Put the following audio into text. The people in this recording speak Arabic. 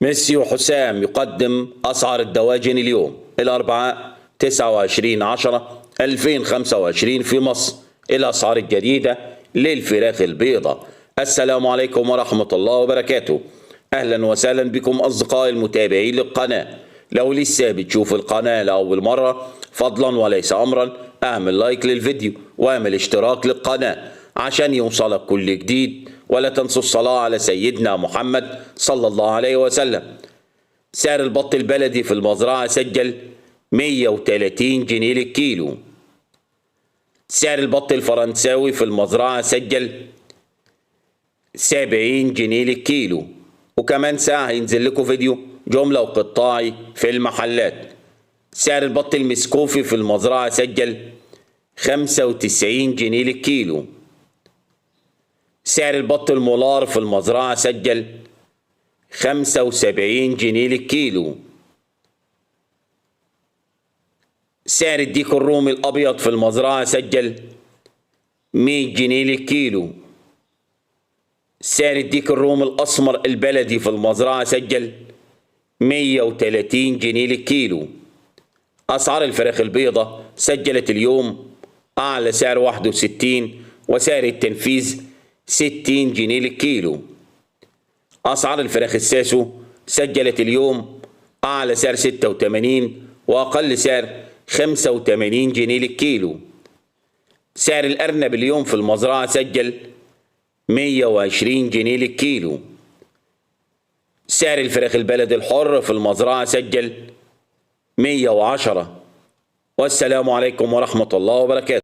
ميسي وحسام يقدم أسعار الدواجن اليوم الأربعاء 29/10/2025 في مصر. الأسعار الجديدة للفراخ البيضاء. السلام عليكم ورحمة الله وبركاته. أهلا وسهلا بكم أصدقائي المتابعين للقناة. لو لسه بتشوف القناة لأول مرة فضلا وليس أمرا اعمل لايك للفيديو واعمل اشتراك للقناة عشان يوصلك كل جديد، ولا تنسوا الصلاة على سيدنا محمد صلى الله عليه وسلم. سعر البط البلدي في المزرعة سجل 130 جنيه للكيلو. سعر البط الفرنساوي في المزرعة سجل 70 جنيه للكيلو. وكمان ساعة هينزل لكم فيديو جملة وقطاعي في المحلات. سعر البط المسكوفي في المزرعة سجل 95 جنيه للكيلو. سعر البط المولار في المزرعة سجل 75 جنيه للكيلو. سعر الديك الرومي الأبيض في المزرعة سجل 100 جنيه للكيلو. سعر الديك الرومي الأسمر البلدي في المزرعة سجل 130 جنيه للكيلو. أسعار الفراخ البيضاء سجلت اليوم أعلى سعر 61 وسعر التنفيذ 60 جنيه للكيلو. أسعار الفراخ الساسو سجلت اليوم أعلى سعر 86 وأقل سعر 85 جنيه للكيلو. سعر الأرنب اليوم في المزرعة سجل 120 جنيه للكيلو. سعر الفراخ البلد الحر في المزرعة سجل 110. والسلام عليكم ورحمة الله وبركاته.